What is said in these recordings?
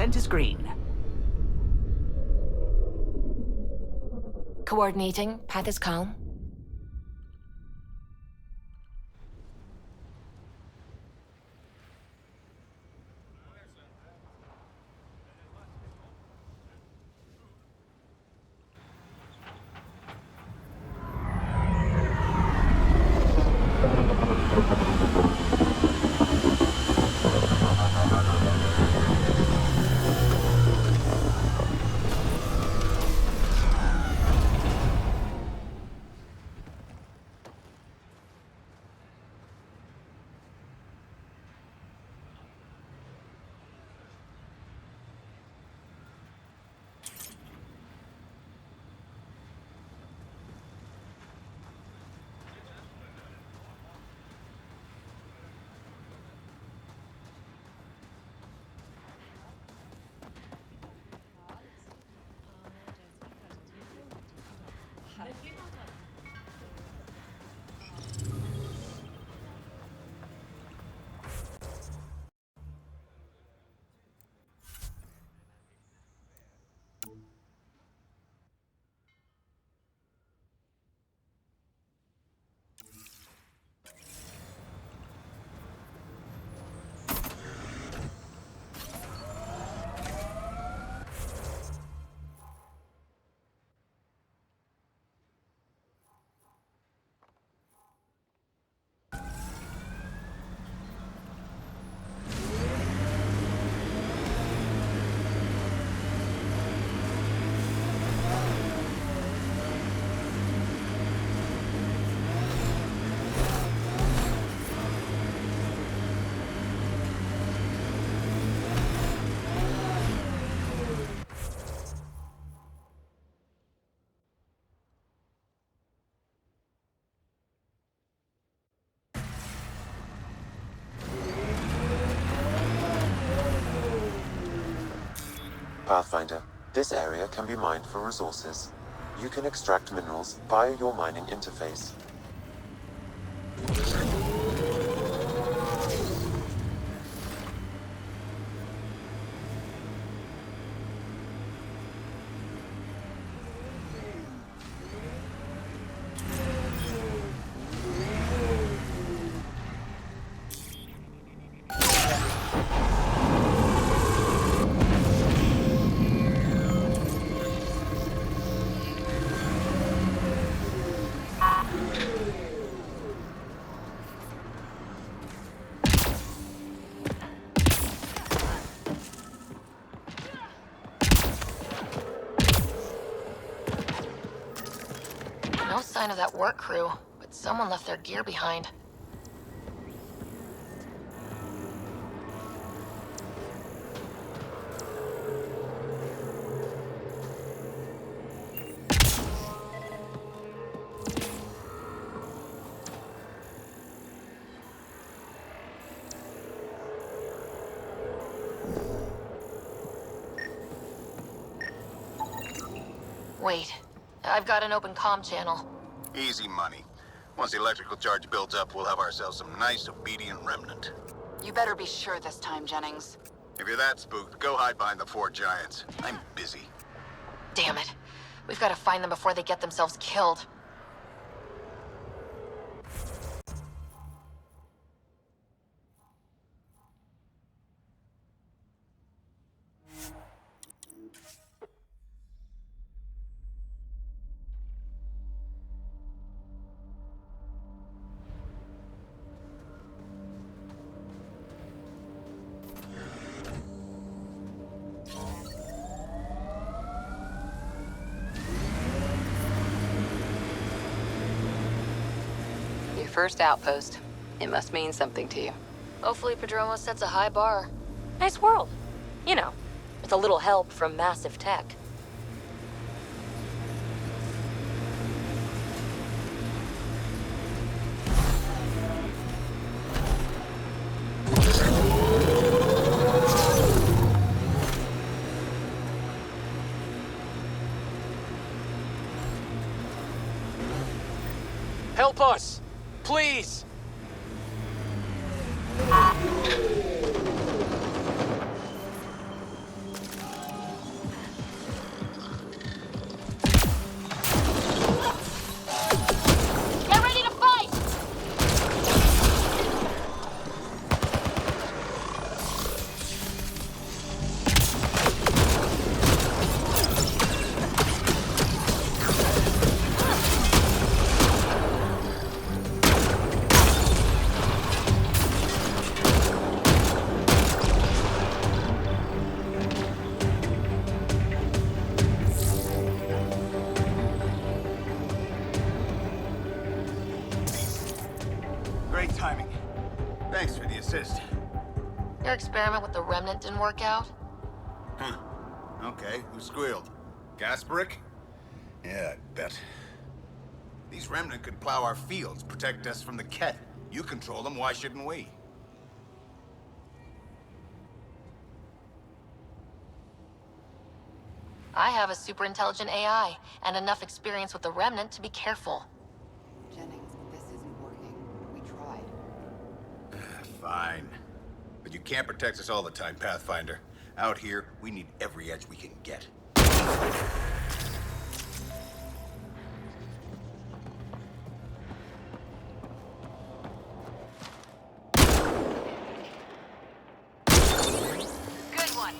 Scent is green. Coordinating. Path is calm. Pathfinder, this area can be mined for resources. You can extract minerals via your mining interface. No sign of that work crew, but someone left their gear behind. Wait, I've got an open comm channel. Easy money. Once the electrical charge builds up, we'll have ourselves some nice, obedient remnant. You better be sure this time, Jennings. If you're that spooked, go hide behind the four giants. I'm busy. Damn it. We've got to find them before they get themselves killed. First outpost. It must mean something to you. Hopefully Prodromos sets a high bar. Nice world. You know, with a little help from massive tech. Help us! Please! Great timing. Thanks for the assist. Your experiment with the remnant didn't work out? Huh. Okay, who squealed? Gasparic? Yeah, I bet. These remnant could plow our fields, protect us from the Ket. You control them, why shouldn't we? I have a super intelligent AI, and enough experience with the remnant to be careful. Jennings, this isn't working. We tried. Fine. But you can't protect us all the time, Pathfinder. Out here, we need every edge we can get. Good one.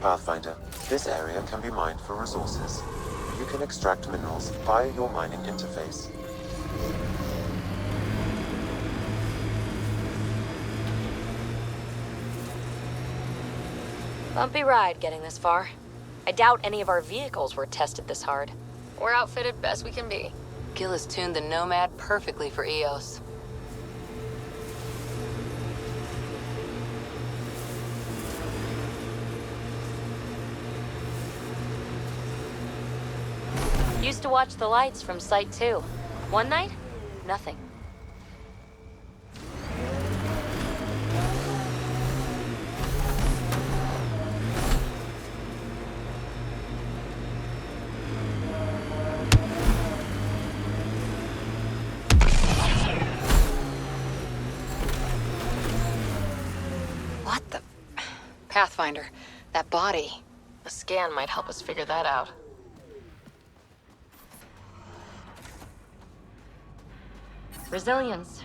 Pathfinder, this area can be mined for resources. You can extract minerals via your mining interface. Bumpy ride getting this far. I doubt any of our vehicles were tested this hard. We're outfitted best we can be. Gil has tuned the Nomad perfectly for EOS. Used to watch the lights from Site 2. One night, nothing. finder. That body. A scan might help us figure that out. Resilience,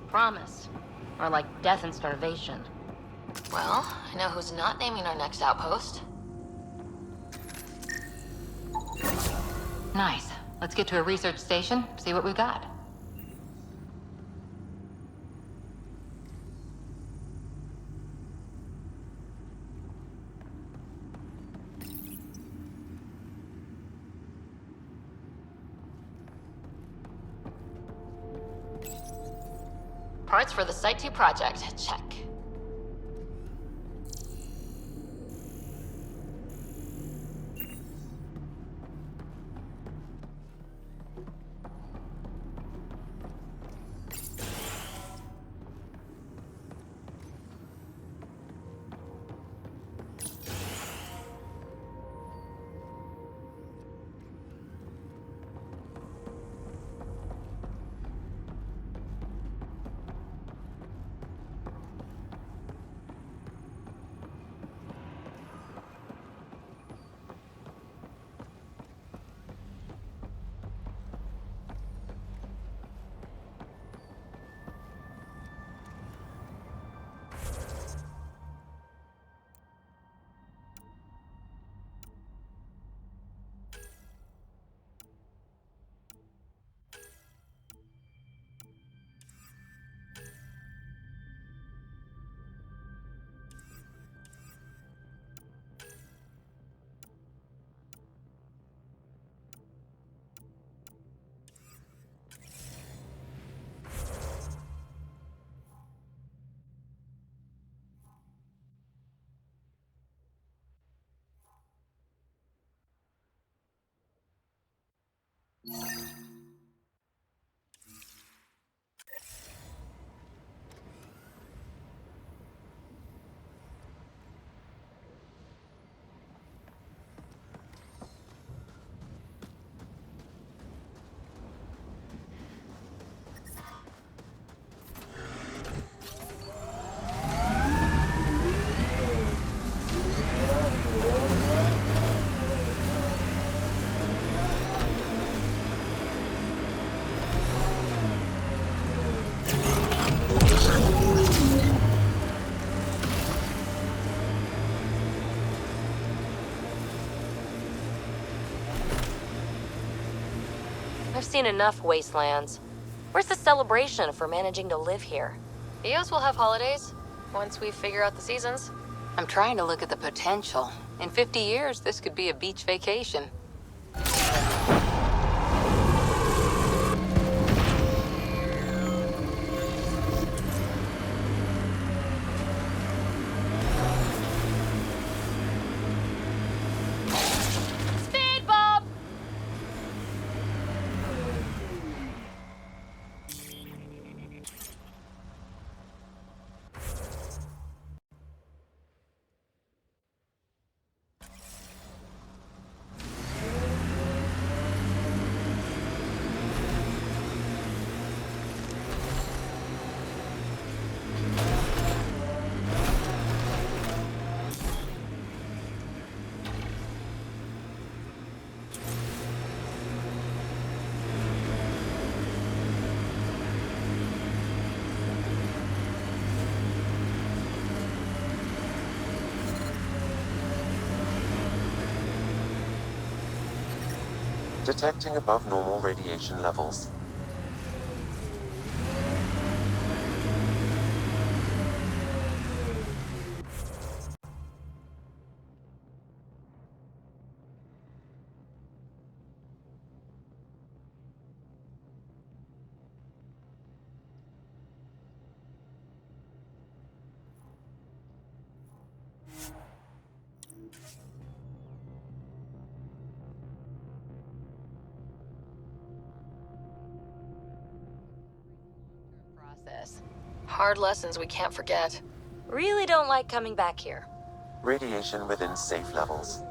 promise, or like death and starvation. Well, I know who's not naming our next outpost. Nice. Let's get to a research station, see what we've got. Parts for the Site 2 project, check. I've seen enough wastelands. Where's the celebration for managing to live here? EOS will have holidays, once we figure out the seasons. I'm trying to look at the potential. In 50 years, this could be a beach vacation. Speed bump! Detecting above normal radiation levels. Hard lessons we can't forget. Really don't like coming back here. Radiation within safe levels.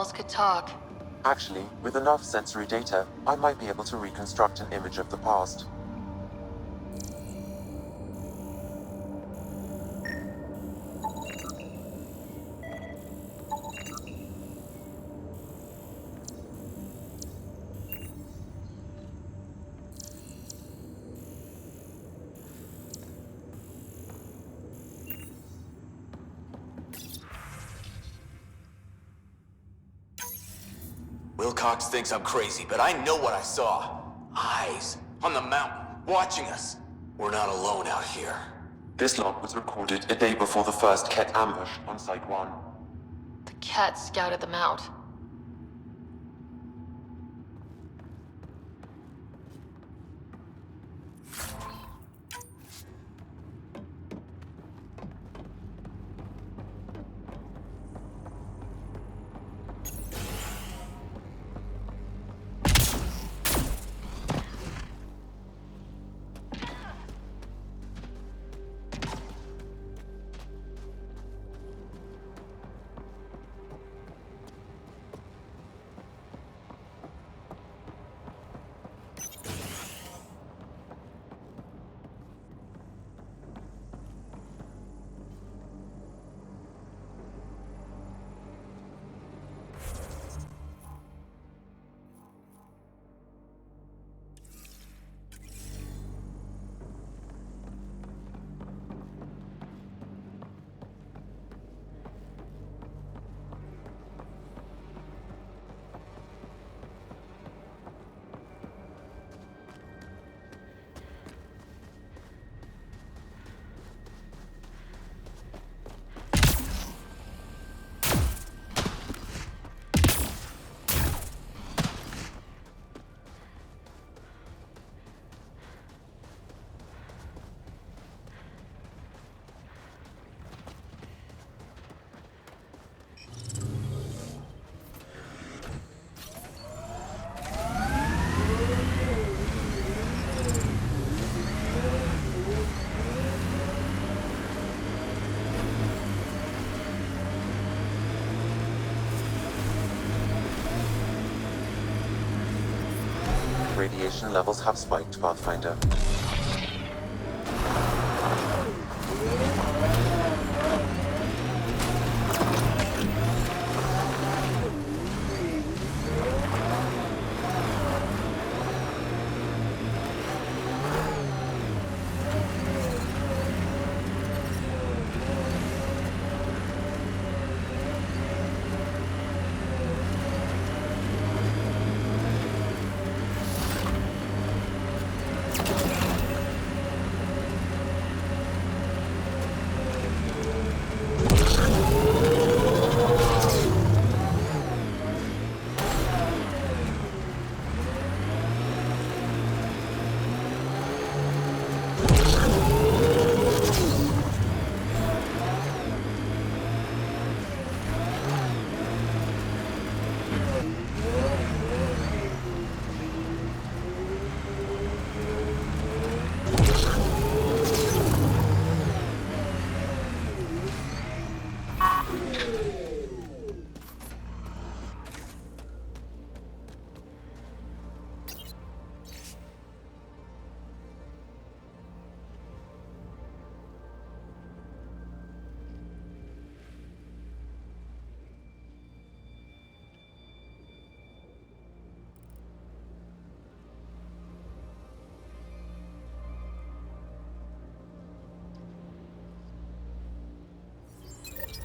walls could talk. Actually, with enough sensory data, I might be able to reconstruct an image of the past. Wilcox thinks I'm crazy, but I know what I saw. Eyes on the mountain, watching us. We're not alone out here. This log was recorded a day before the first Ket ambush on Site 1. The cat scouted them out. Radiation levels have spiked, Pathfinder.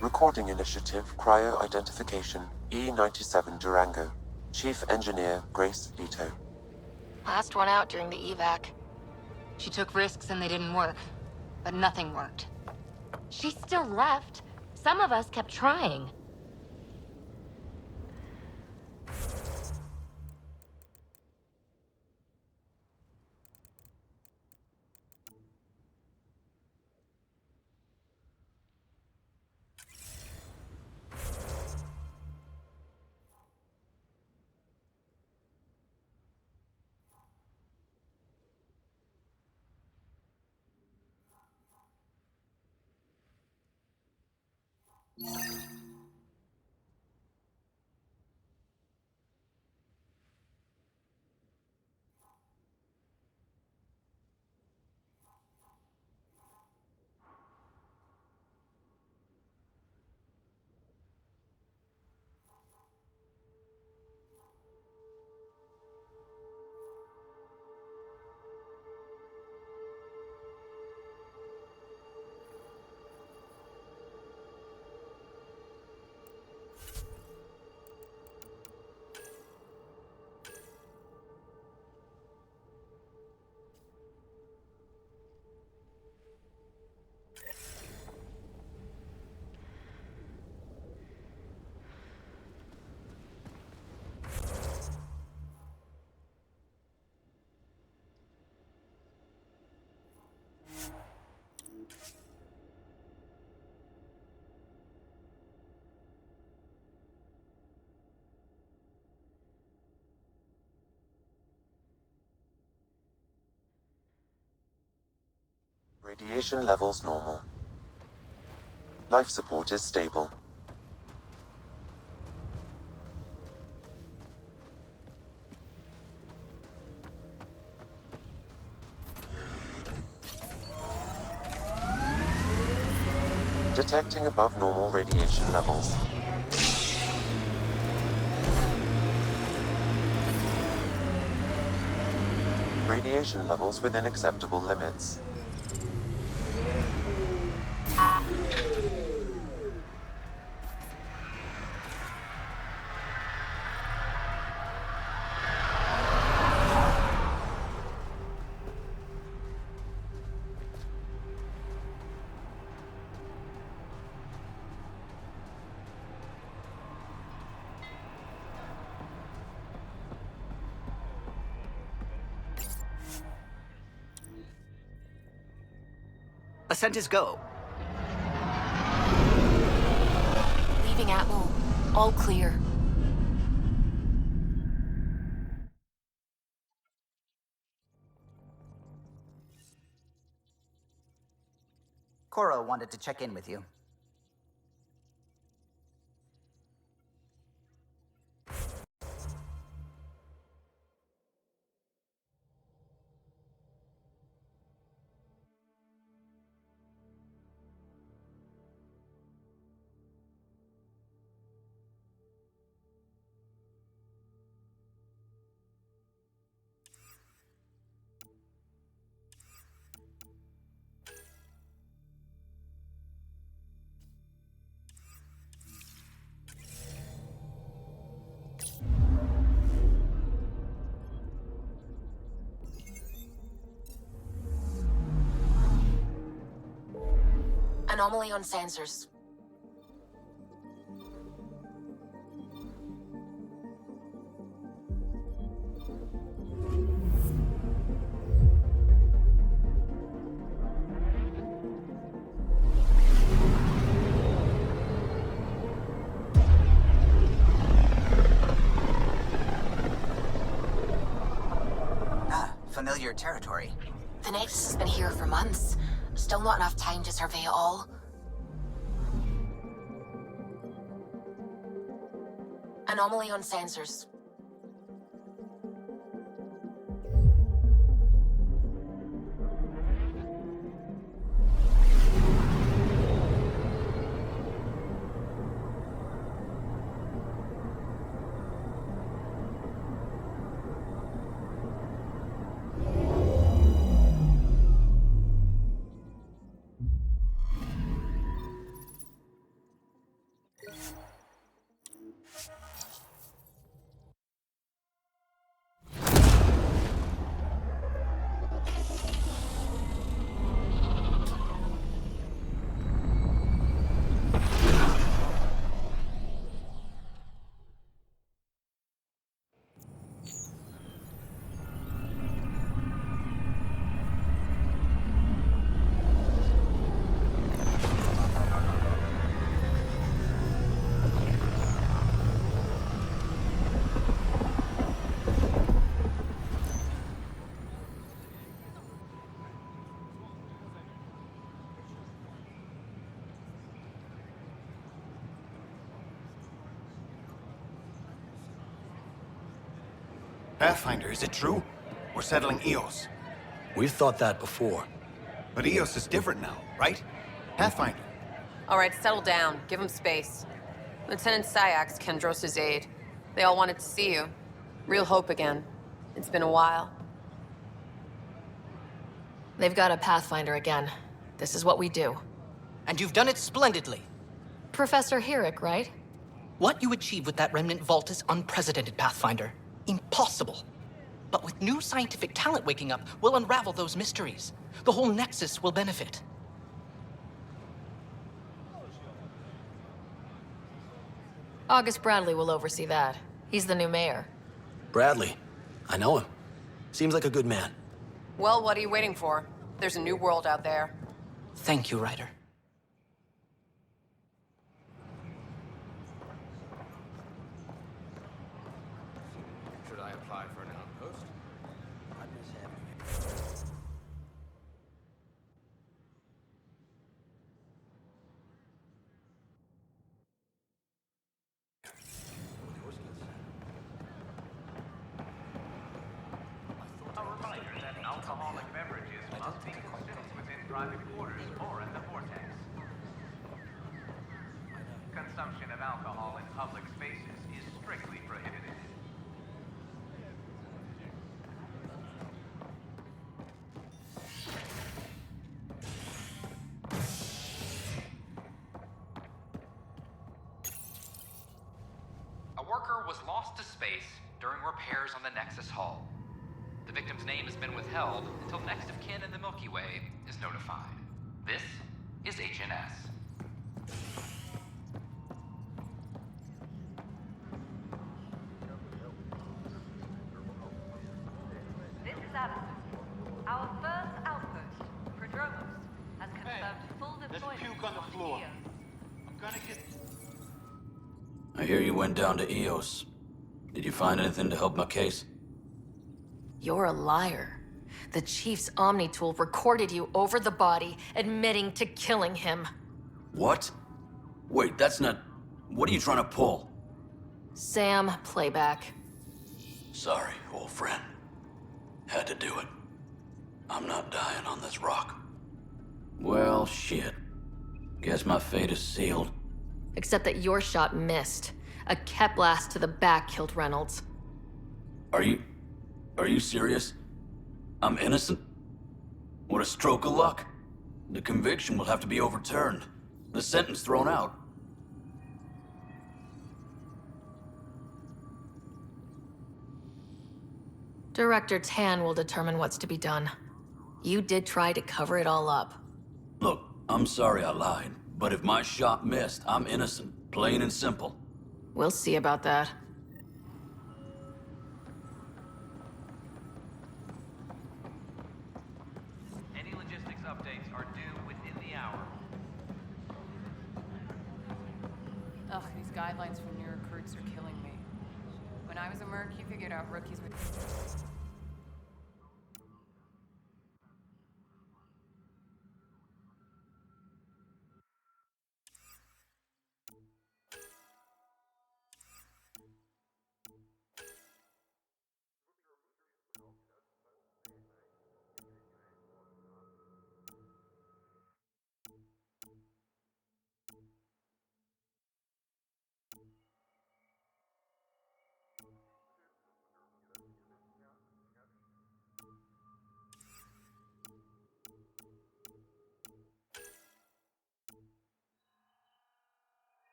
Recording Initiative Cryo-Identification E97 Durango. Chief Engineer Grace Leto. Last one out during the evac. She took risks and they didn't work. But nothing worked. She still left. Some of us kept trying. Radiation levels normal. Life support is stable. Detecting above normal radiation levels. Radiation levels within acceptable limits. Ascent is go. Leaving Atmo. All clear. Cora wanted to check in with you. Anomaly on sensors. Familiar territory. The Nexus has been here for months. Still not enough time to survey it all. Anomaly on sensors. Pathfinder, is it true? We're settling Eos. We've thought that before. But Eos is different now, right? Pathfinder. All right, settle down. Give him space. Lieutenant Syax, Kendros' aide. They all wanted to see you. Real hope again. It's been a while. They've got a Pathfinder again. This is what we do. And you've done it splendidly. Professor Herrick, right? What you achieve with that remnant vault is unprecedented, Pathfinder. Impossible. But with new scientific talent waking up, we'll unravel those mysteries. The whole Nexus will benefit. August Bradley will oversee that. He's the new mayor. Bradley. I know him. Seems like a good man. Well, what are you waiting for? There's a new world out there. Thank you, Ryder. Should I apply for an outpost? Alcoholic beverages must be consumed within private quarters or in the vortex. Consumption of alcohol in public spaces is strictly prohibited. A worker was lost to space during repairs on the Nexus hull. The victim's name has been withheld until next of kin in the Milky Way is notified. This is HNS. This is Allison. Our first outpost, Prodromos, has confirmed full deployment. There's puke on the floor. I'm gonna get... I hear you went down to EOS. Did you find anything to help my case? You're a liar. The Chief's Omni tool recorded you over the body, admitting to killing him. What? Wait, that's not... What are you trying to pull? Sam, playback. Sorry, old friend. Had to do it. I'm not dying on this rock. Well, shit. Guess my fate is sealed. Except that your shot missed. A cat blast to the back killed Reynolds. Are you serious? I'm innocent? What a stroke of luck. The conviction will have to be overturned. The sentence thrown out. Director Tan will determine what's to be done. You did try to cover it all up. Look, I'm sorry I lied, but if my shot missed, I'm innocent. Plain and simple. We'll see about that. Any logistics updates are due within the hour. Ugh, these guidelines from new recruits are killing me. When I was a merc, you figured out rookies would...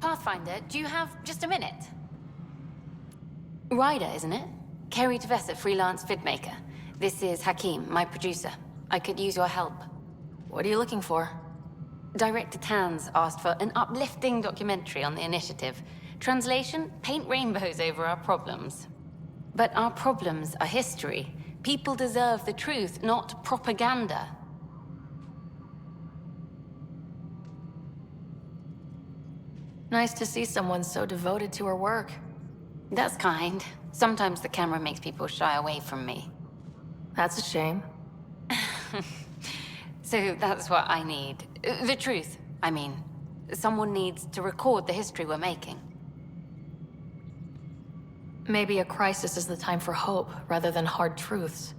Pathfinder, do you have just a minute? Ryder, isn't it? Kerry Tavessa, freelance vidmaker. This is Hakeem, my producer. I could use your help. What are you looking for? Director Tans asked for an uplifting documentary on the initiative. Translation, paint rainbows over our problems. But our problems are history. People deserve the truth, not propaganda. Nice to see someone so devoted to her work. That's kind. Sometimes the camera makes people shy away from me. That's a shame. So that's what I need. The truth, I mean. Someone needs to record the history we're making. Maybe a crisis is the time for hope, rather than hard truths.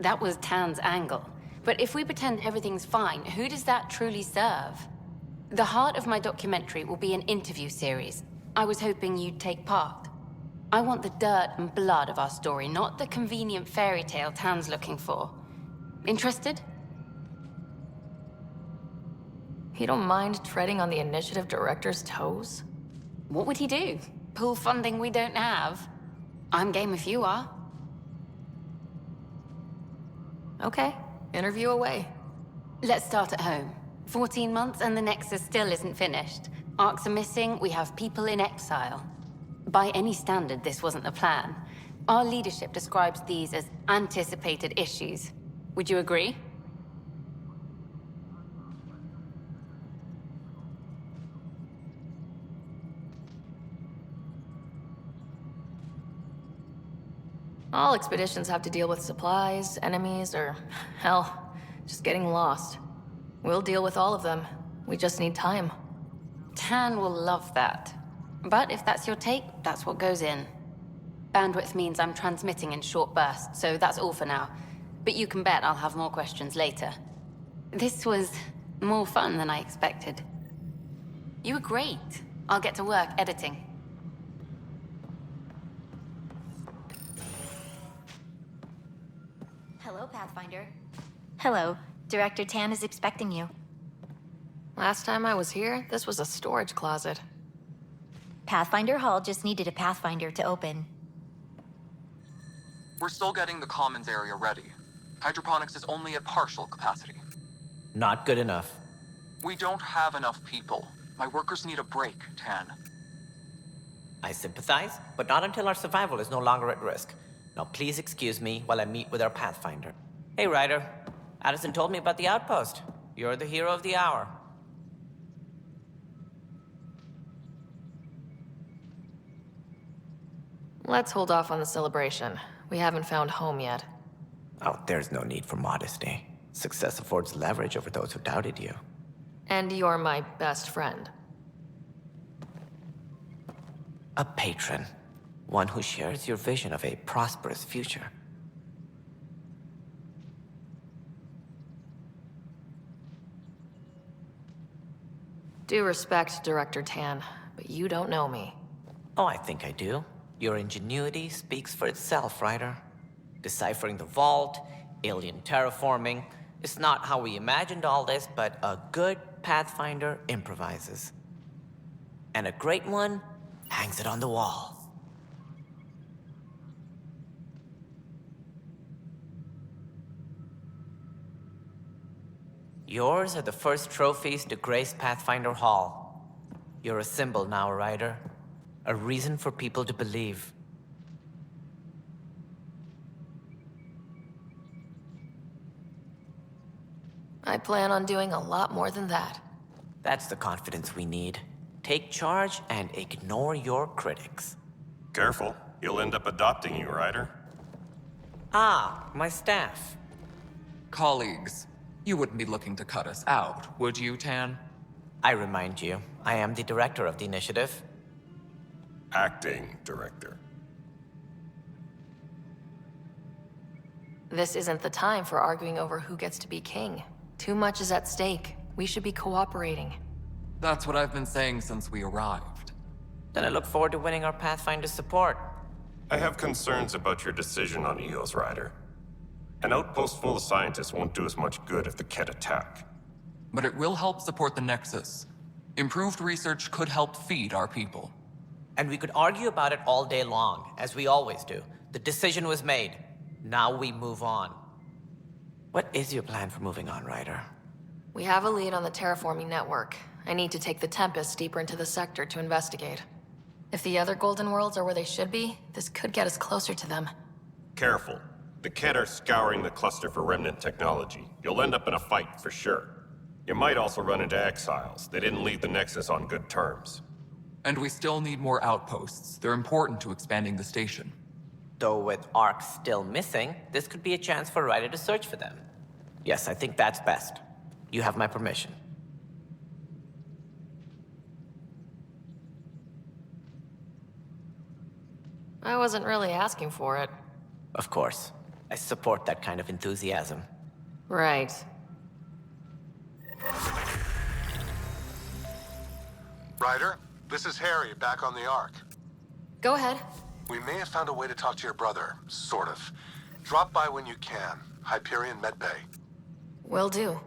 That was Tan's angle. But if we pretend everything's fine, who does that truly serve? The heart of my documentary will be an interview series. I was hoping you'd take part. I want the dirt and blood of our story, not the convenient fairy tale Tan's looking for. Interested? You don't mind treading on the initiative director's toes? What would he do? Pull funding we don't have? I'm game if you are. Okay, interview away. Let's start at home. 14 months and the Nexus still isn't finished. Arcs are missing, we have people in exile. By any standard, this wasn't the plan. Our leadership describes these as anticipated issues. Would you agree? All expeditions have to deal with supplies, enemies, or, hell, just getting lost. We'll deal with all of them. We just need time. Tan will love that. But if that's your take, that's what goes in. Bandwidth means I'm transmitting in short bursts, so that's all for now. But you can bet I'll have more questions later. This was more fun than I expected. You were great. I'll get to work editing. Hello, Pathfinder. Hello. Director Tan is expecting you. Last time I was here, this was a storage closet. Pathfinder Hall just needed a Pathfinder to open. We're still getting the commons area ready. Hydroponics is only at partial capacity. Not good enough. We don't have enough people. My workers need a break, Tan. I sympathize, but not until our survival is no longer at risk. Now please excuse me while I meet with our Pathfinder. Hey, Ryder. Addison told me about the outpost. You're the hero of the hour. Let's hold off on the celebration. We haven't found home yet. Oh, there's no need for modesty. Success affords leverage over those who doubted you. And you're my best friend. A patron. One who shares your vision of a prosperous future. Due respect, Director Tan, but you don't know me. Oh, I think I do. Your ingenuity speaks for itself, Ryder. Deciphering the vault, alien terraforming. It's not how we imagined all this, but a good Pathfinder improvises. And a great one hangs it on the wall. Yours are the first trophies to grace Pathfinder Hall. You're a symbol now, Ryder. A reason for people to believe. I plan on doing a lot more than that. That's the confidence we need. Take charge and ignore your critics. Careful. He'll end up adopting you, Ryder. Ah, my staff. Colleagues, you wouldn't be looking to cut us out, would you, Tan? I remind you, I am the director of the initiative. Acting director. This isn't the time for arguing over who gets to be king. Too much is at stake. We should be cooperating. That's what I've been saying since we arrived. Then I look forward to winning our Pathfinder support. I have concerns about your decision on Eos, Ryder. An outpost full of scientists won't do as much good if the Ket attack. But it will help support the Nexus. Improved research could help feed our people. And we could argue about it all day long, as we always do. The decision was made. Now we move on. What is your plan for moving on, Ryder? We have a lead on the terraforming network. I need to take the Tempest deeper into the sector to investigate. If the other Golden Worlds are where they should be, this could get us closer to them. Careful. The Ket are scouring the cluster for remnant technology. You'll end up in a fight, for sure. You might also run into exiles. They didn't leave the Nexus on good terms. And we still need more outposts. They're important to expanding the station. Though with Ark still missing, this could be a chance for Ryder to search for them. Yes, I think that's best. You have my permission. I wasn't really asking for it. Of course. I support that kind of enthusiasm. Right. Ryder, this is Harry, back on the Ark. Go ahead. We may have found a way to talk to your brother, sort of. Drop by when you can. Hyperion Med Bay. Will do.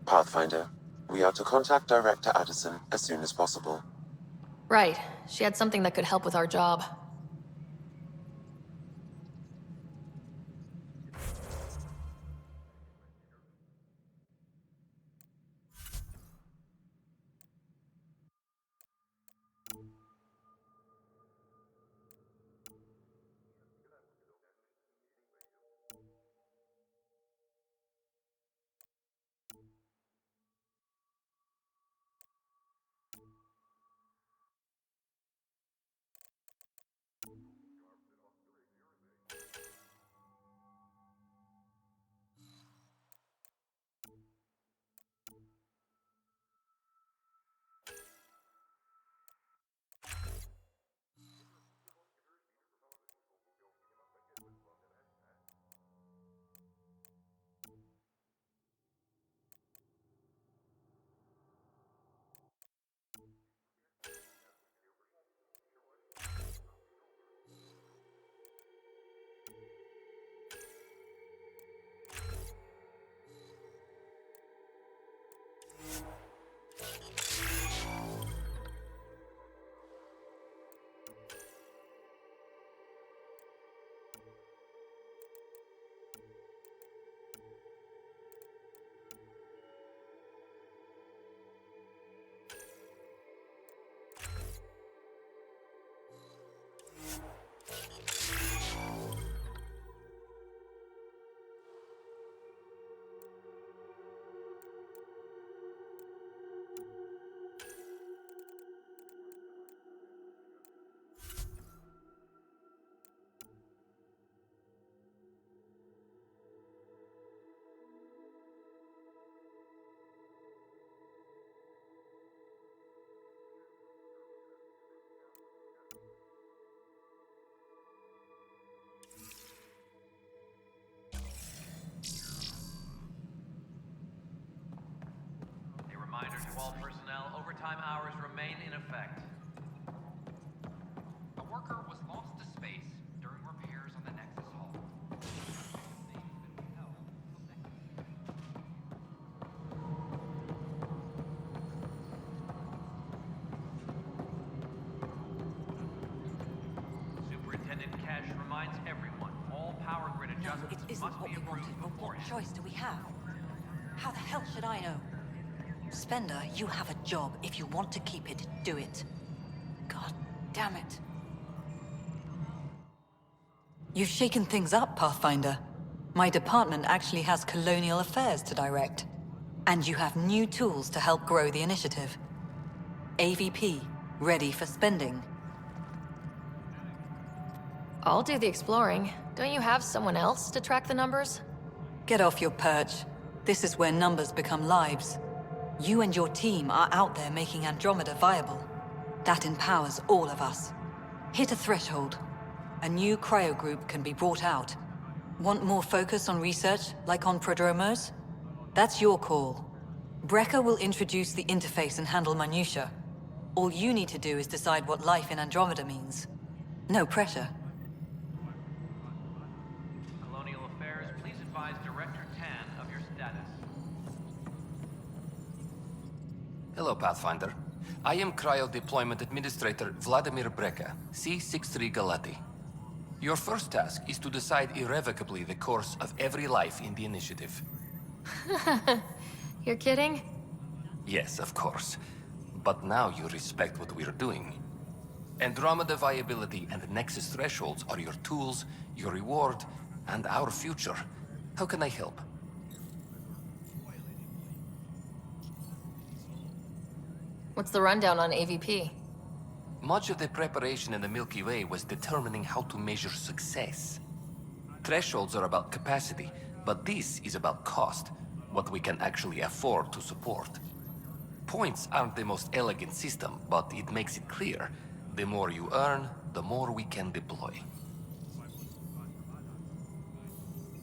Pathfinder, we are to contact Director Addison as soon as possible. Right. She had something that could help with our job. effect. A worker was lost to space during repairs on the Nexus hull. Superintendent Cash reminds everyone all power grid adjustments must be approved beforehand. What choice do we have? How the hell should I know? Spender, you have a job. If you want to keep it, do it. God damn it. You've shaken things up, Pathfinder. My department actually has colonial affairs to direct. And you have new tools to help grow the initiative. AVP, ready for spending. I'll do the exploring. Don't you have someone else to track the numbers? Get off your perch. This is where numbers become lives. You and your team are out there making Andromeda viable. That empowers all of us. Hit a threshold. A new cryo group can be brought out. Want more focus on research, like on Prodromos? That's your call. Brecker will introduce the interface and handle minutiae. All you need to do is decide what life in Andromeda means. No pressure. Colonial Affairs, please advise Director Tan of your status. Hello, Pathfinder. I am Cryo Deployment Administrator Vladimir Brecker, C-63 Galati. Your first task is to decide irrevocably the course of every life in the initiative. You're kidding? Yes, of course. But now you respect what we're doing. Andromeda viability and Nexus thresholds are your tools, your reward, and our future. How can I help? What's the rundown on AVP? Much of the preparation in the Milky Way was determining how to measure success. Thresholds are about capacity, but this is about cost, what we can actually afford to support. Points aren't the most elegant system, but it makes it clear. The more you earn, the more we can deploy.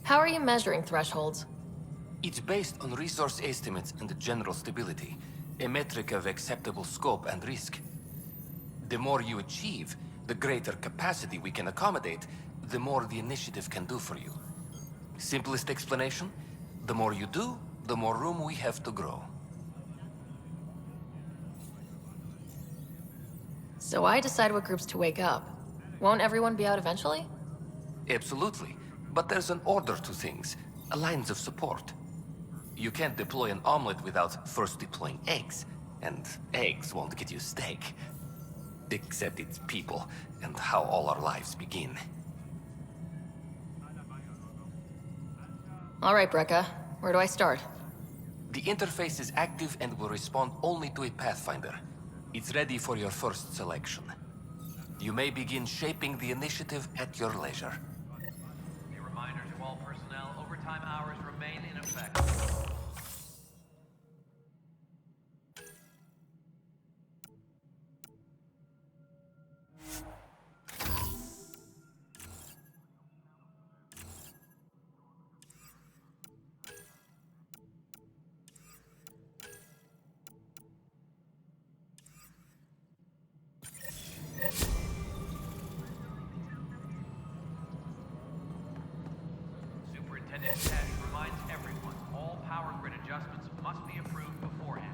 How are you measuring thresholds? It's based on resource estimates and general stability, a metric of acceptable scope and risk. The more you achieve, the greater capacity we can accommodate, the more the initiative can do for you. Simplest explanation, the more you do, the more room we have to grow. So I decide what groups to wake up. Won't everyone be out eventually? Absolutely. But there's an order to things, lines of support. You can't deploy an omelet without first deploying eggs, and eggs won't get you steak. Except it's people, and how all our lives begin. All right, Brecca. Where do I start? The interface is active and will respond only to a Pathfinder. It's ready for your first selection. You may begin shaping the initiative at your leisure. A reminder to all personnel, overtime hours remain in effect. Superintendent Cash reminds everyone all power grid adjustments must be approved beforehand.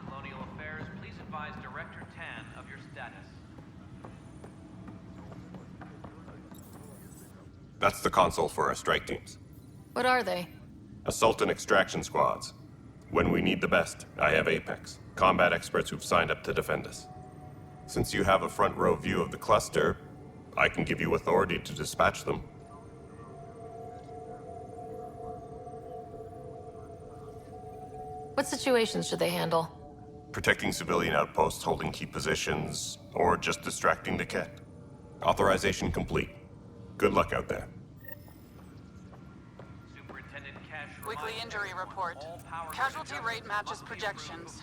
Colonial Affairs, please advise Director Tan of your status. That's the console for our strike teams. What are they? Assault and extraction squads. When we need the best, I have Apex, combat experts who've signed up to defend us. Since you have a front row view of the cluster, I can give you authority to dispatch them. What situations should they handle? Protecting civilian outposts, holding key positions, or just distracting the Ket. Authorization complete. Good luck out there. Weekly injury report. Casualty rate matches projections.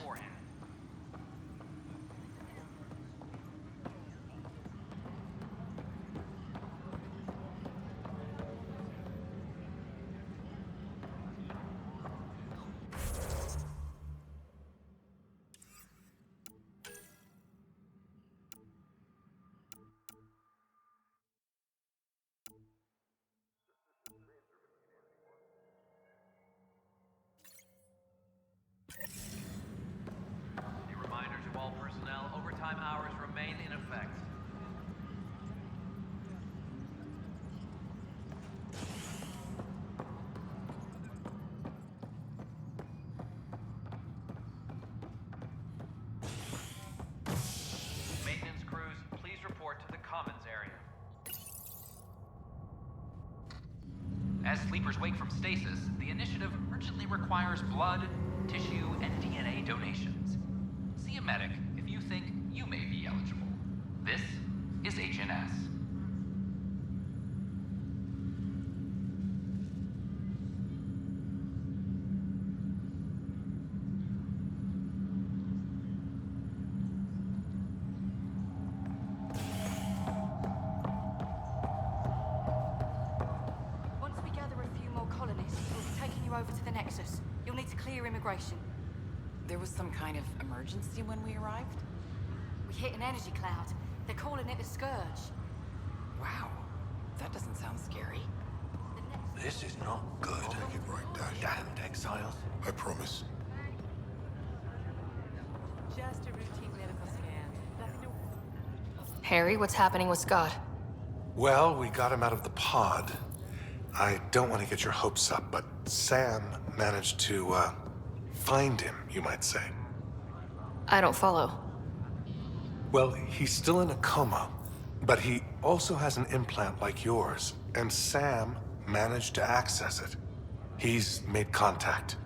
Overtime hours remain in effect. Maintenance crews, please report to the commons area. As sleepers wake from stasis, the initiative urgently requires blood, tissue, and DNA donations. See a medic if you think you may be eligible. This is HNS. Once we gather a few more colonists, we'll be taking you over to the Nexus. You'll need to clear immigration. There was some kind of emergency when we arrived? We hit an energy cloud. They're calling it a scourge. Wow. That doesn't sound scary. This is not good. I'll make it right, Dash. Damned exiles. I promise. Just a routine medical scan. Harry, what's happening with Scott? Well, we got him out of the pod. I don't want to get your hopes up, but Sam managed to, find him, you might say. I don't follow. Well, he's still in a coma, but he also has an implant like yours, and Sam managed to access it. He's made contact.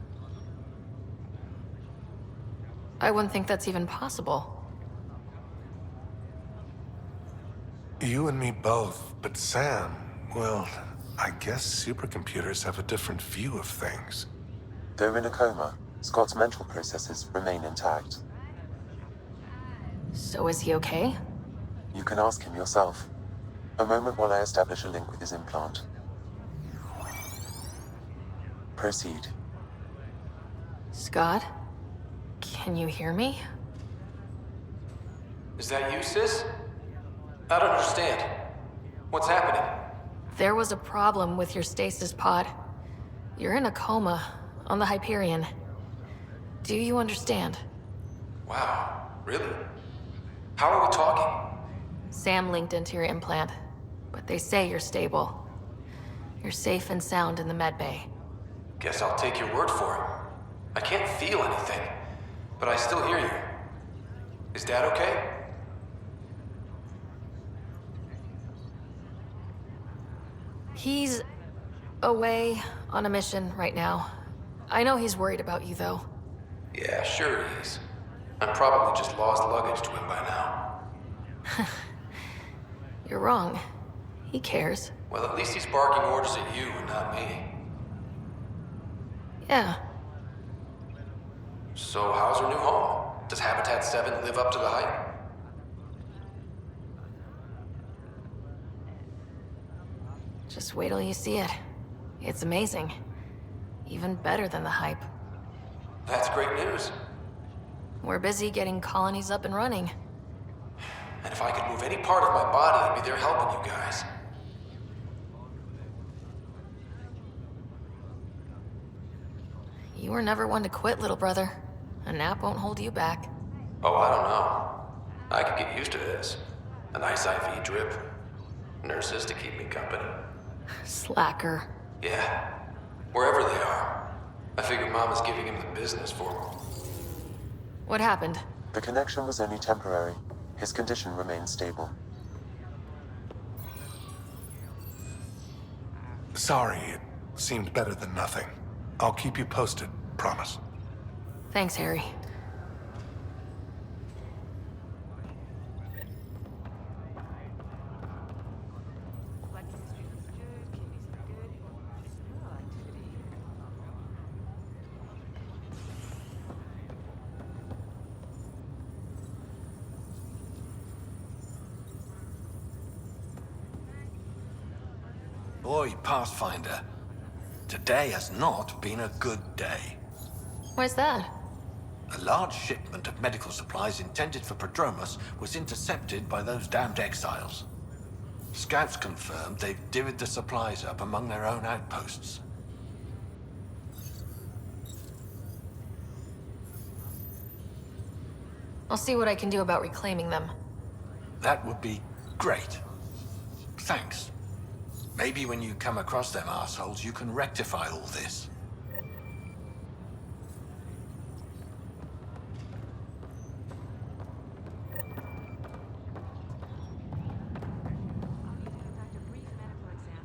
I wouldn't think that's even possible. You and me both, but Sam, well, I guess supercomputers have a different view of things. Though in a coma, Scott's mental processes remain intact. So is he okay? You can ask him yourself. A moment while I establish a link with his implant. Proceed. Scott? Can you hear me? Is that you, sis? I don't understand. What's happening? There was a problem with your stasis pod. You're in a coma on the Hyperion. Do you understand? Wow, really? How are we talking? Sam linked into your implant, but they say you're stable. You're safe and sound in the medbay. Guess I'll take your word for it. I can't feel anything, but I still hear you. Is Dad okay? He's away on a mission right now. I know he's worried about you, though. Yeah, sure he is. I'm probably just lost luggage to him by now. You're wrong. He cares. Well, at least he's barking orders at you and not me. Yeah. So how's our new home? Does Habitat 7 live up to the hype? Just wait till you see it. It's amazing. Even better than the hype. That's great news. We're busy getting colonies up and running. And if I could move any part of my body, I'd be there helping you guys. You were never one to quit, little brother. A nap won't hold you back. Oh, I don't know. I could get used to this. A nice IV drip. Nurses to keep me company. Slacker. Yeah. Wherever they are. I figure Mama's giving him the business for him. What happened? The connection was only temporary. His condition remains stable. Sorry, it seemed better than nothing. I'll keep you posted, promise. Thanks, Harry. Boy, Pathfinder, today has not been a good day. Why's that? A large shipment of medical supplies intended for Prodromus was intercepted by those damned exiles. Scouts confirmed they've divvied the supplies up among their own outposts. I'll see what I can do about reclaiming them. That would be great. Thanks. Maybe when you come across them assholes, you can rectify all this.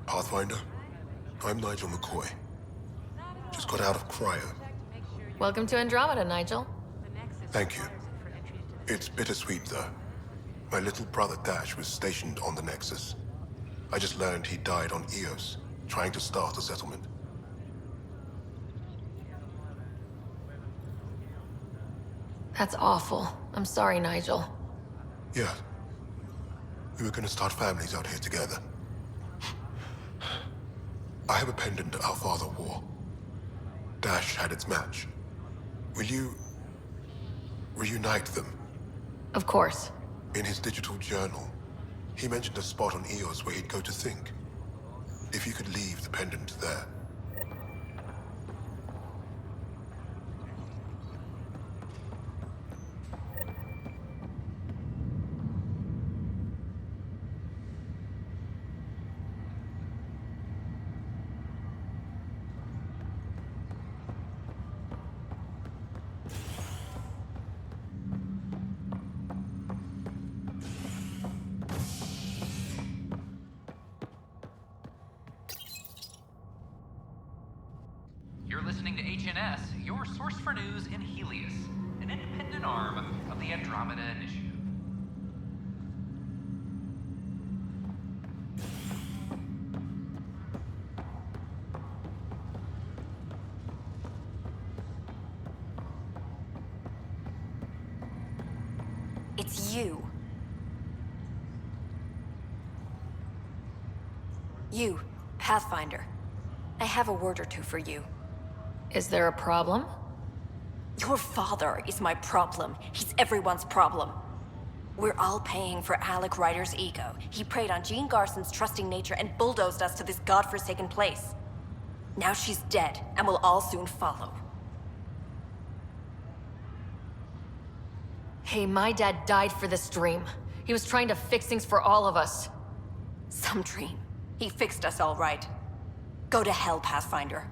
Pathfinder, I'm Nigel McCoy. Just got out of cryo. Welcome to Andromeda, Nigel. Thank you. It's bittersweet, though. My little brother Dash was stationed on the Nexus. I just learned he died on Eos, trying to start a settlement. That's awful. I'm sorry, Nigel. Yeah. We were gonna start families out here together. I have a pendant our father wore. Dash had its match. Will you reunite them? Of course. In his digital journal, he mentioned a spot on Eos where he'd go to think. If you could leave the pendant there. You're listening to HNS, your source for news in Helios, an independent arm of the Andromeda Initiative. It's you. You, Pathfinder. I have a word or two for you. Is there a problem? Your father is my problem. He's everyone's problem. We're all paying for Alec Ryder's ego. He preyed on Jean Garson's trusting nature and bulldozed us to this godforsaken place. Now she's dead, and we'll all soon follow. Hey, my dad died for this dream. He was trying to fix things for all of us. Some dream. He fixed us all right. Go to hell, Pathfinder.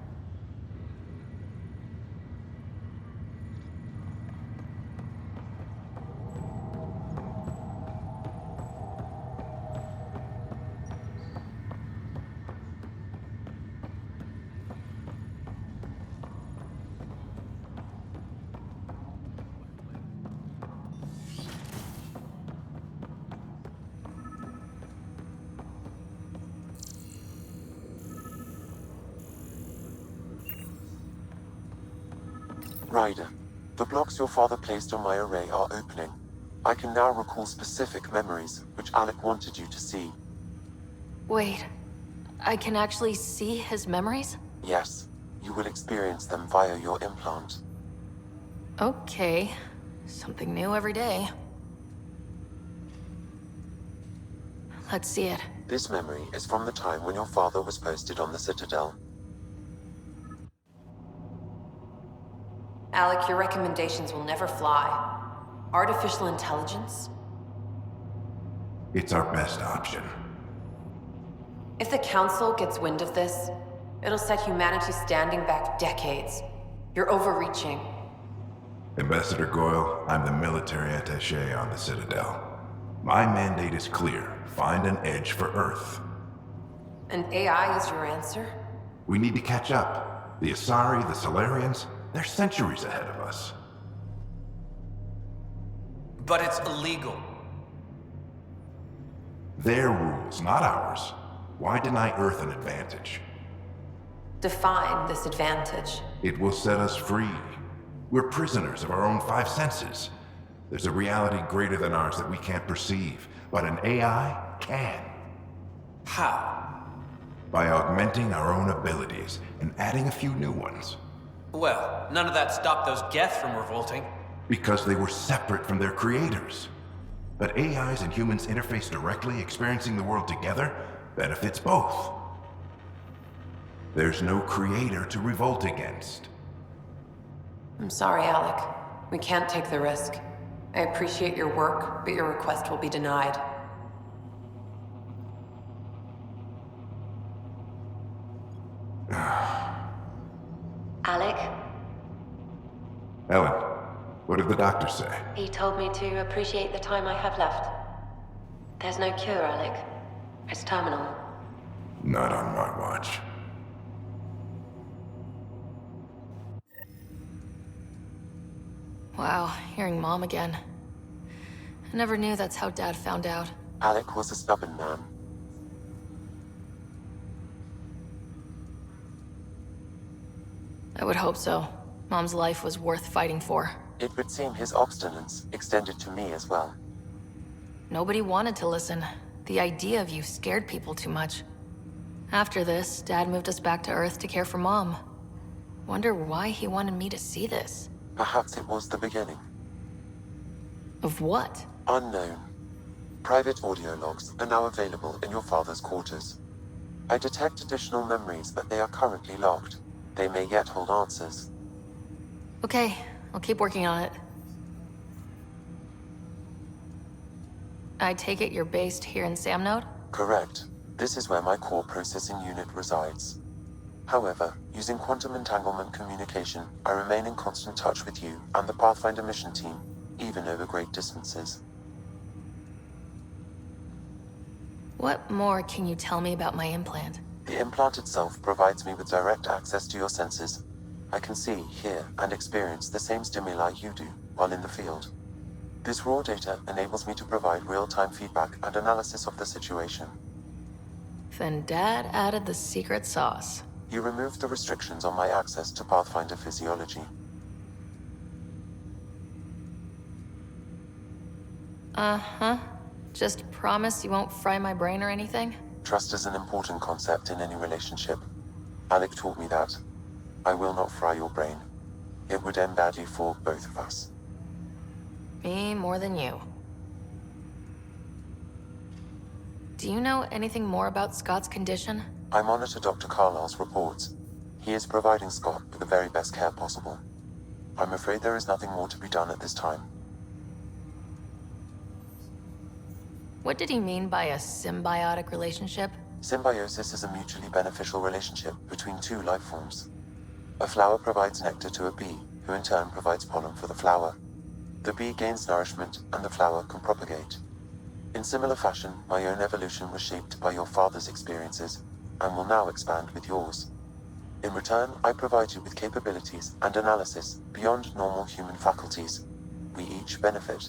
Ryder, the blocks your father placed on my array are opening. I can now recall specific memories, which Alec wanted you to see. Wait, I can actually see his memories? Yes, you will experience them via your implant. Okay, something new every day. Let's see it. This memory is from the time when your father was posted on the Citadel. Alec, your recommendations will never fly. Artificial intelligence? It's our best option. If the Council gets wind of this, it'll set humanity standing back decades. You're overreaching. Ambassador Goyle, I'm the military attaché on the Citadel. My mandate is clear. Find an edge for Earth. And AI is your answer? We need to catch up. The Asari, the Solarians, they're centuries ahead of us. But it's illegal. Their rules, not ours. Why deny Earth an advantage? Define this advantage. It will set us free. We're prisoners of our own five senses. There's a reality greater than ours that we can't perceive, but an AI can. How? by augmenting our own abilities and adding a few new ones. Well, none of that stopped those Geth from revolting. Because they were separate from their creators. But AIs and humans interface directly, experiencing the world together, benefits both. There's no creator to revolt against. I'm sorry, Alec. We can't take the risk. I appreciate your work, but your request will be denied. Alec, Ellen, what did the doctor say? he told me to appreciate the time I have left. There's no cure, Alec. It's terminal. Not on my watch. Wow, hearing Mom again. I never knew that's how Dad found out. Alec was a stubborn man. I would hope so. Mom's life was worth fighting for. It would seem his obstinance extended to me as well. Nobody wanted to listen. The idea of you scared people too much. After this, Dad moved us back to Earth to care for Mom. Wonder why he wanted me to see this. Perhaps it was the beginning. Of what? Unknown. Private audio logs are now available in your father's quarters. I detect additional memories, but they are currently logged. They may yet hold answers. Okay, I'll keep working on it. I take it you're based here in Samnode? Correct. This is where my core processing unit resides. However, using quantum entanglement communication, I remain in constant touch with you and the Pathfinder mission team, even over great distances. What more can you tell me about my implant? The implant itself provides me with direct access to your senses. I can see, hear, and experience the same stimuli you do while in the field. This raw data enables me to provide real-time feedback and analysis of the situation. Then Dad added the secret sauce. He removed the restrictions on my access to Pathfinder physiology. Uh-huh. Just promise you won't fry my brain or anything? Trust is an important concept in any relationship. Alec taught me that. I will not fry your brain. It would end badly for both of us. Me more than you. Do you know anything more about Scott's condition? I monitor Dr. Carlisle's reports. He is providing Scott with the very best care possible. I'm afraid there is nothing more to be done at this time. What did he mean by a symbiotic relationship? Symbiosis is a mutually beneficial relationship between two life forms. A flower provides nectar to a bee, who in turn provides pollen for the flower. The bee gains nourishment, and the flower can propagate. In similar fashion, my own evolution was shaped by your father's experiences, and will now expand with yours. In return, I provide you with capabilities and analysis beyond normal human faculties. We each benefit.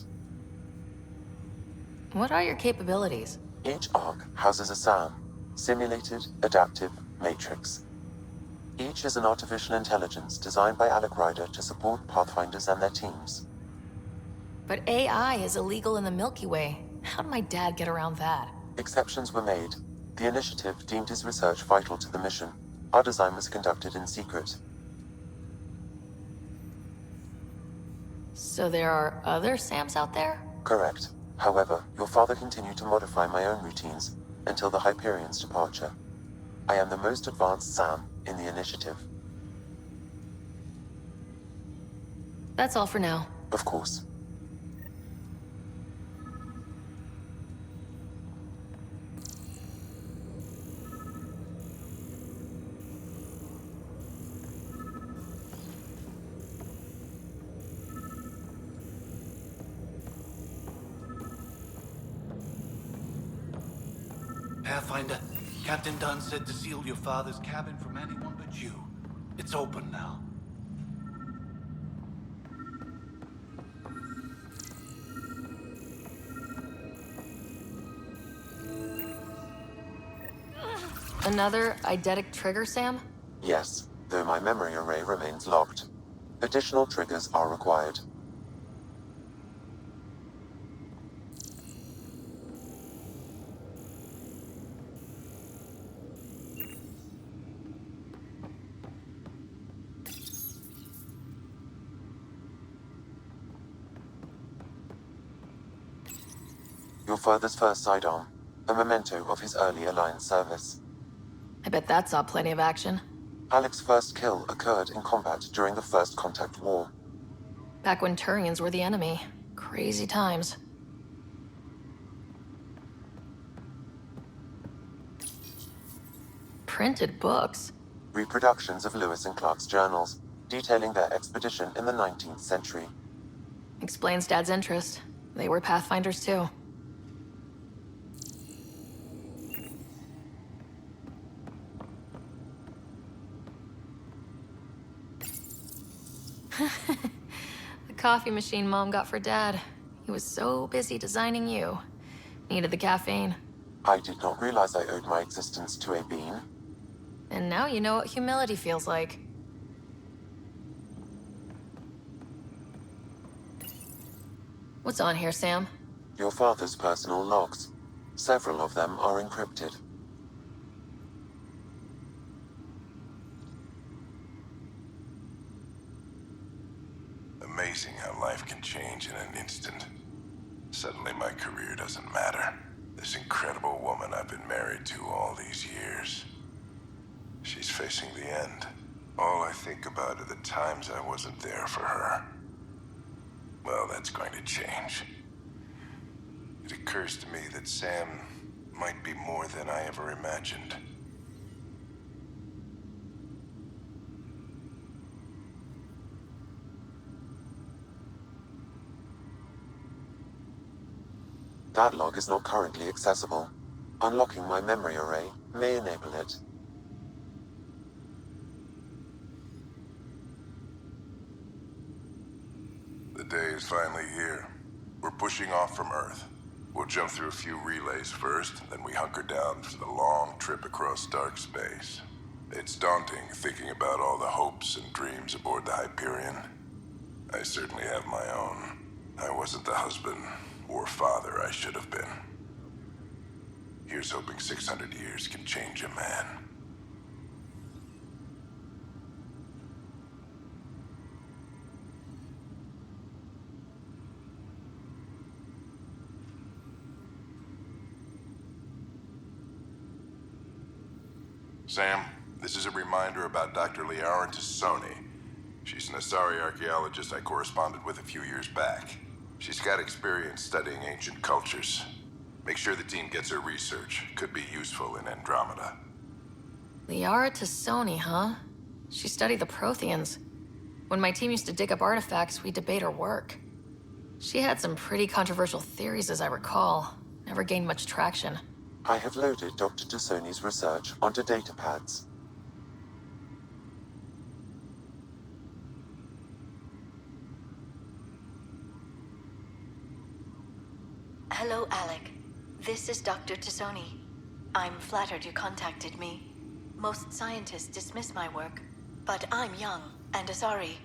What are your capabilities? Each arc houses a SAM, Simulated Adaptive Matrix. Each is an artificial intelligence designed by Alec Ryder to support Pathfinders and their teams. But AI is illegal in the Milky Way. How did my dad get around that? Exceptions were made. The initiative deemed his research vital to the mission. Our design was conducted in secret. So there are other SAMs out there? Correct. However, your father continued to modify my own routines until the Hyperion's departure. I am the most advanced SAM in the initiative. That's all for now. Of course. Pathfinder, Captain Dunn said to seal your father's cabin from anyone but you. It's open now. Another eidetic trigger, Sam? Yes, though my memory array remains locked. Additional triggers are required. Your father's first sidearm, a memento of his early Alliance service. I bet that saw plenty of action. Alec's first kill occurred in combat during the First Contact War. Back when Turians were the enemy. Crazy times. Printed books? Reproductions of Lewis and Clark's journals, detailing their expedition in the 19th century. Explains Dad's interest. They were Pathfinders too. The coffee machine Mom got for Dad. He was so busy designing you. Needed the caffeine. I did not realize I owed my existence to a bean. And now you know what humility feels like. What's on here, Sam? Your father's personal logs. Several of them are encrypted. Amazing how life can change in an instant. Suddenly my career doesn't matter. This incredible woman I've been married to all these years. She's facing the end. All I think about are the times I wasn't there for her. Well, that's going to change. It occurs to me that Sam might be more than I ever imagined. That log is not currently accessible. Unlocking my memory array may enable it. The day is finally here. We're pushing off from Earth. We'll jump through a few relays first, then we hunker down for the long trip across dark space. It's daunting thinking about all the hopes and dreams aboard the Hyperion. I certainly have my own. I wasn't the husband or father I should have been. Here's hoping 600 years can change a man. Sam, this is a reminder about Dr. Liara Tassoni. She's an Asari archaeologist I corresponded with a few years back. She's got experience studying ancient cultures. Make sure the team gets her research. Could be useful in Andromeda. Liara Tassoni, huh? She studied the Protheans. When my team used to dig up artifacts, we'd debate her work. She had some pretty controversial theories, as I recall. Never gained much traction. I have loaded Dr. Tassoni's research onto datapads. Hello, Alec. This is Dr. Tassoni. I'm flattered you contacted me. Most scientists dismiss my work, but I'm young and Asari,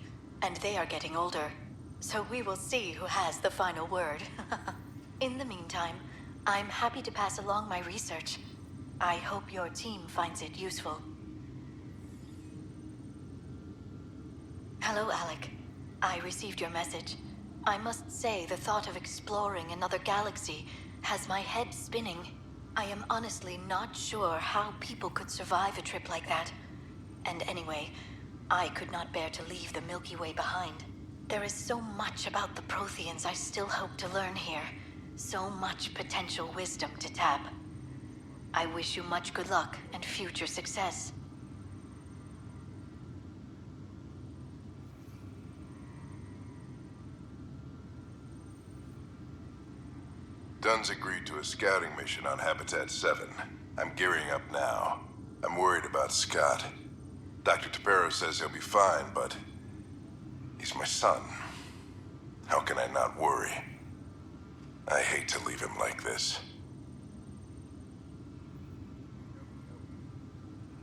and they are getting older. So we will see who has the final word. In the meantime, I'm happy to pass along my research. I hope your team finds it useful. Hello, Alec. I received your message. I must say the thought of exploring another galaxy has my head spinning. I am honestly not sure how people could survive a trip like that. And anyway, I could not bear to leave the Milky Way behind. There is so much about the Protheans I still hope to learn here. So much potential wisdom to tap. I wish you much good luck and future success. Dunn's agreed to a scouting mission on Habitat 7. I'm gearing up now. I'm worried about Scott. Dr. Tapero says he'll be fine, but he's my son. How can I not worry? I hate to leave him like this.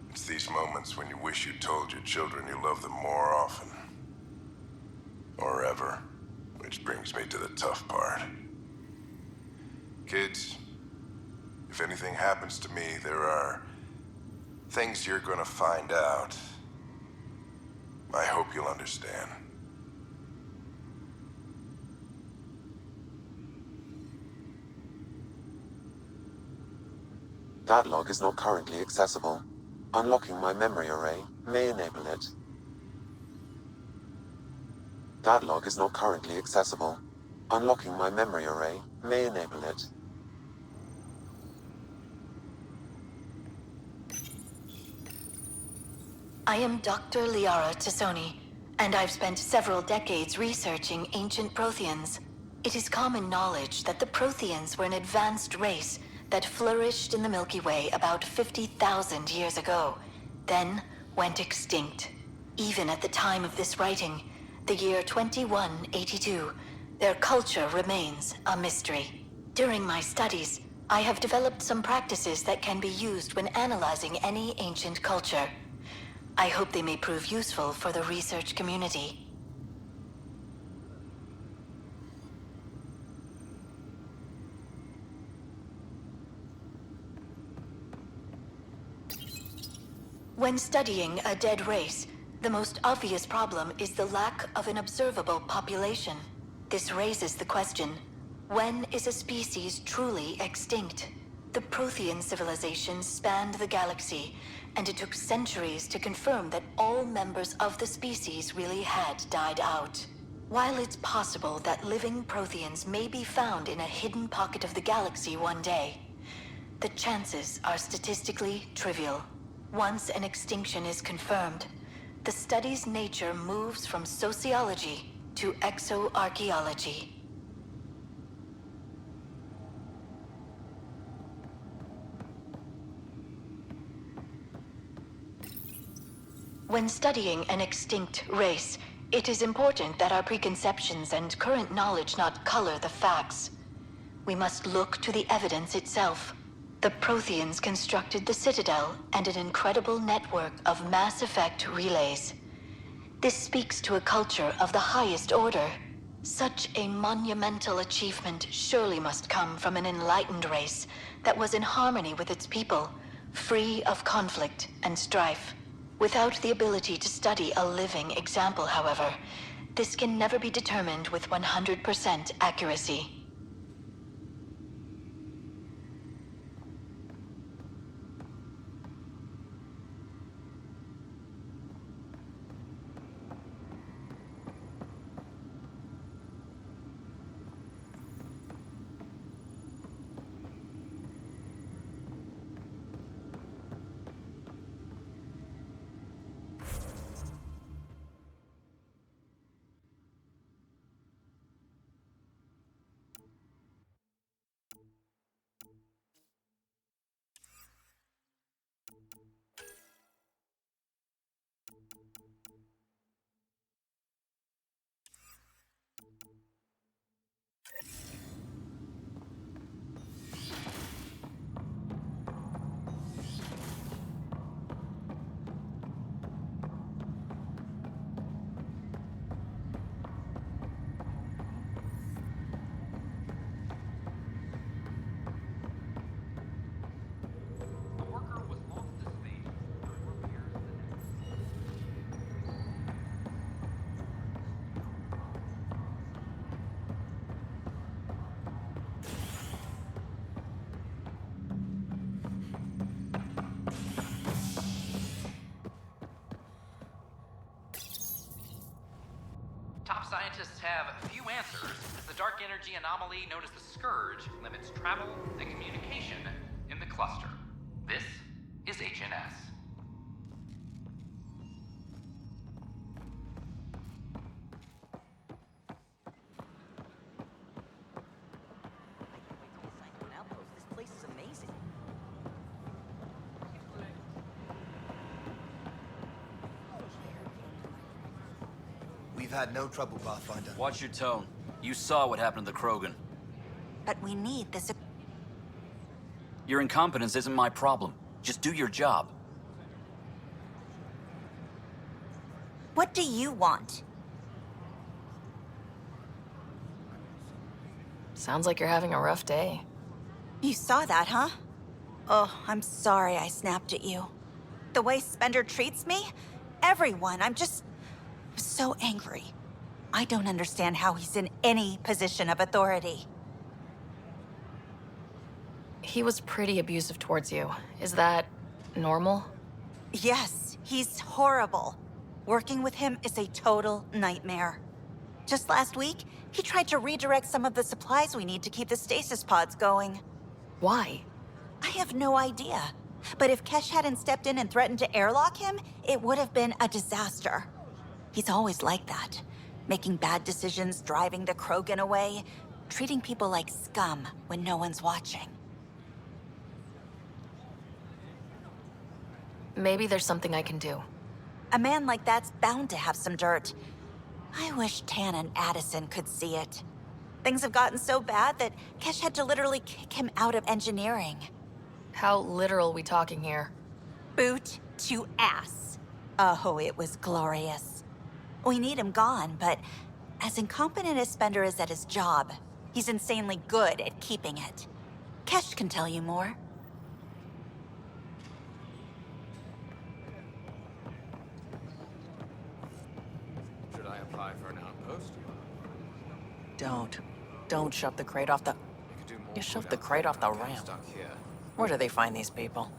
It's these moments when you wish you told your children you love them more often. Or ever. Which brings me to the tough part. Kids, if anything happens to me, there are things you're gonna find out. I hope you'll understand. That log is not currently accessible. Unlocking my memory array may enable it. That log is not currently accessible. Unlocking my memory array may enable it. I am Dr. Liara Tassoni, and I've spent several decades researching ancient Protheans. It is common knowledge that the Protheans were an advanced race that flourished in the Milky Way about 50,000 years ago, then went extinct. Even at the time of this writing, the year 2182, their culture remains a mystery. During my studies, I have developed some practices that can be used when analyzing any ancient culture. I hope they may prove useful for the research community. When studying a dead race, the most obvious problem is the lack of an observable population. This raises the question, when is a species truly extinct? The Prothean civilization spanned the galaxy, and it took centuries to confirm that all members of the species really had died out. While it's possible that living Protheans may be found in a hidden pocket of the galaxy one day, the chances are statistically trivial. Once an extinction is confirmed, the study's nature moves from sociology to exoarchaeology. When studying an extinct race, it is important that our preconceptions and current knowledge not color the facts. We must look to the evidence itself. The Protheans constructed the Citadel and an incredible network of mass effect relays. This speaks to a culture of the highest order. Such a monumental achievement surely must come from an enlightened race that was in harmony with its people, free of conflict and strife. Without the ability to study a living example, however, this can never be determined with 100% accuracy. Top scientists have few answers, as the dark energy anomaly known as the Scourge limits travel and communication in the cluster. This is HNS. This place is amazing. We've had no trouble, Pathfinder. Watch your tone. You saw what happened to the Krogan. But we need this. Your incompetence isn't my problem. Just do your job. What do you want? Sounds like you're having a rough day. You saw that, huh? Oh, I'm sorry I snapped at you. The way Spender treats me? Everyone, I'm just so angry. I don't understand how he's in any position of authority. He was pretty abusive towards you. Is that normal? Yes, he's horrible. Working with him is a total nightmare. Just last week, he tried to redirect some of the supplies we need to keep the stasis pods going. Why? I have no idea. But if Kesh hadn't stepped in and threatened to airlock him, it would have been a disaster. He's always like that. Making bad decisions, driving the Krogan away, treating people like scum when no one's watching. Maybe there's something I can do. A man like that's bound to have some dirt. I wish Tan and Addison could see it. Things have gotten so bad that Kesh had to literally kick him out of engineering. How literal we talking here? Boot to ass. Oh, it was glorious. We need him gone, but as incompetent as Spender is at his job, he's insanely good at keeping it. Kesh can tell you more. Should I apply for an outpost? Don't shove the crate off the... You shoved the crate off the ramp. Where do they find these people?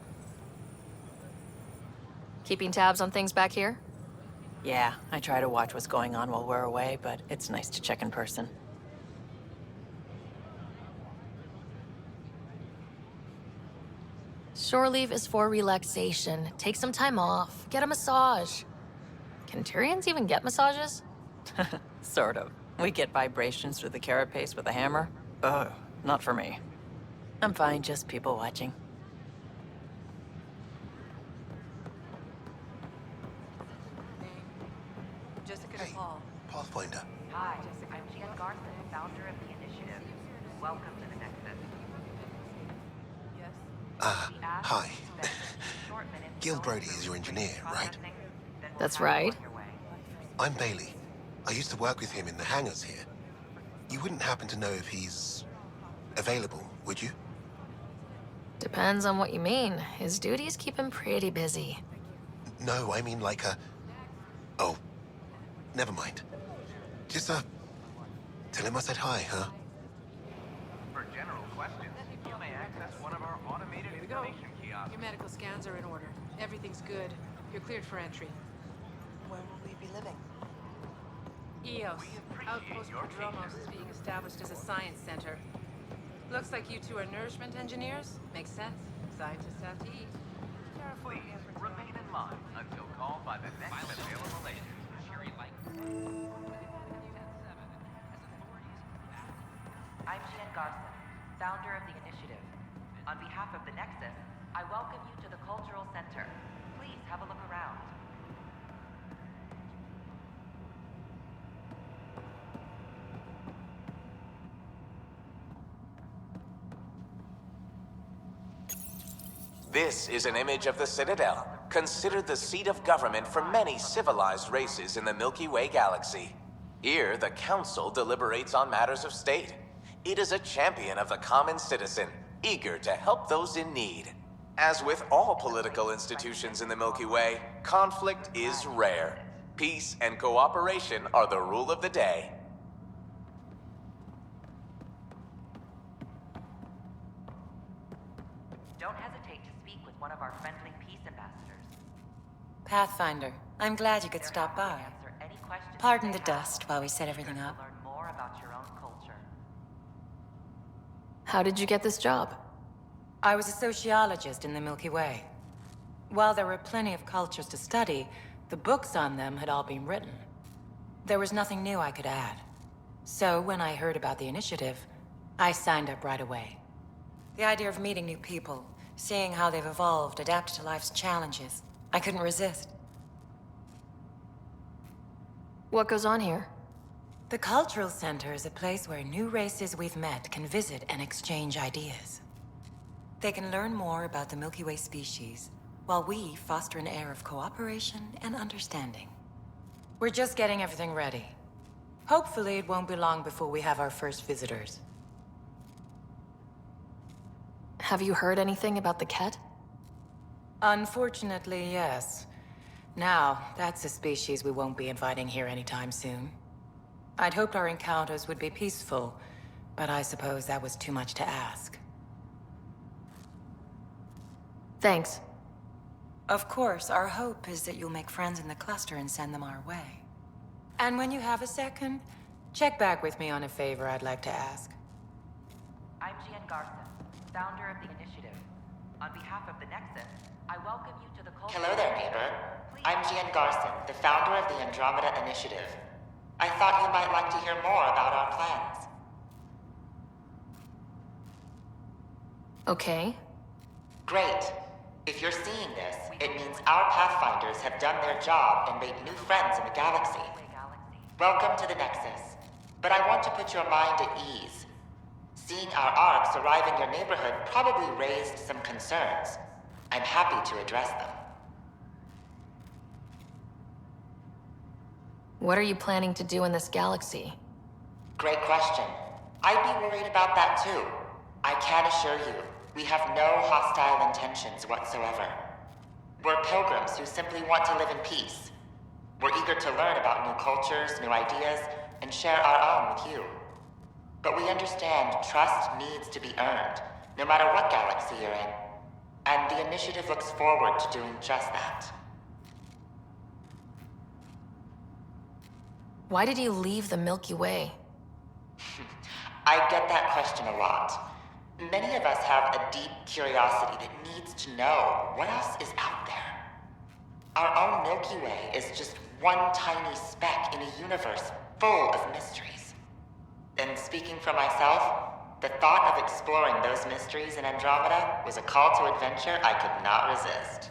Keeping tabs on things back here? Yeah, I try to watch what's going on while we're away, but it's nice to check in person. Shore leave is for relaxation. Take some time off. Get a massage. Can Tyrians even get massages? Sort of. We get vibrations through the carapace with a hammer. Ugh, not for me. I'm fine, just people watching. Jessica Hey, Paul. Pathfinder. Hi, I'm Jan Garson, founder of the initiative. Welcome to the Nexus. Hi. Gil Brody is your engineer, right? That's right. I'm Bailey. I used to work with him in the hangars here. You wouldn't happen to know if he's available, would you? Depends on what you mean. His duties keep him pretty busy. No, I mean like a... Oh, never mind. Just, tell him I said hi, huh? For general questions, you may access one of our automated information kiosks. Your medical scans are in order. Everything's good. You're cleared for entry. Where will we be living? EOS. Outpost Prodromos is being established as a science center. Looks like you two are nourishment engineers. Makes sense. Scientists have to eat. Please remain in line until called by the next available agent. I'm Jan Garson, founder of the initiative. On behalf of the Nexus, I welcome you to the Cultural Center. Please have a look around. This is an image of the Citadel, considered the seat of government for many civilized races in the Milky Way galaxy. Here, the Council deliberates on matters of state. It is a champion of the common citizen, eager to help those in need. As with all political institutions in the Milky Way, conflict is rare. Peace and cooperation are the rule of the day. Don't hesitate to speak with one of our friendly peace ambassadors. Pathfinder, I'm glad you could stop by. Pardon the dust while we set everything up. Learn more about your own culture. How did you get this job? I was a sociologist in the Milky Way. While there were plenty of cultures to study, the books on them had all been written. There was nothing new I could add. So when I heard about the initiative, I signed up right away. The idea of meeting new people, seeing how they've evolved, adapted to life's challenges, I couldn't resist. What goes on here? The Cultural Center is a place where new races we've met can visit and exchange ideas. They can learn more about the Milky Way species, while we foster an air of cooperation and understanding. We're just getting everything ready. Hopefully it won't be long before we have our first visitors. Have you heard anything about the Ket? Unfortunately, yes. Now, that's a species we won't be inviting here anytime soon. I'd hoped our encounters would be peaceful, but I suppose that was too much to ask. Thanks. Of course, our hope is that you'll make friends in the cluster and send them our way. And when you have a second, check back with me on a favor I'd like to ask. I'm Jian Garson, founder of the initiative. On behalf of the Nexus, I welcome you to the culture. Hello there, neighbor. I'm Jian Garson, the founder of the Andromeda Initiative. I thought you might like to hear more about our plans. Okay. Great. If you're seeing this, it means our Pathfinders have done their job and made new friends in the galaxy. Welcome to the Nexus. But I want to put your mind at ease. Seeing our arcs arrive in your neighborhood probably raised some concerns. I'm happy to address them. What are you planning to do in this galaxy? Great question. I'd be worried about that too. I can assure you, we have no hostile intentions whatsoever. We're pilgrims who simply want to live in peace. We're eager to learn about new cultures, new ideas, and share our own with you. But we understand trust needs to be earned, no matter what galaxy you're in. And the initiative looks forward to doing just that. Why did you leave the Milky Way? I get that question a lot. Many of us have a deep curiosity that needs to know what else is out there. Our own Milky Way is just one tiny speck in a universe full of mysteries. And speaking for myself, the thought of exploring those mysteries in Andromeda was a call to adventure I could not resist.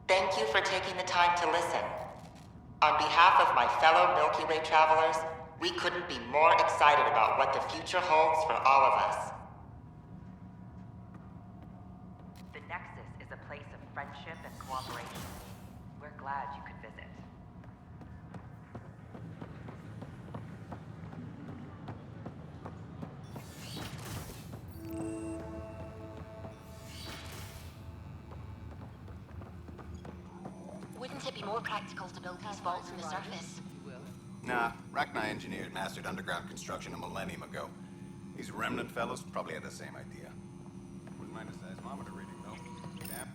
Thank you for taking the time to listen. On behalf of my fellow Milky Way travelers, we couldn't be more excited about what the future holds for all of us. The Nexus is a place of friendship and cooperation. We're glad you could visit. Wouldn't it be more practical to build these vaults from the surface? Nah, Rachni engineered mastered underground construction a millennium ago. These remnant fellows probably had the same idea. Wouldn't mind a seismometer reading, though. Damn.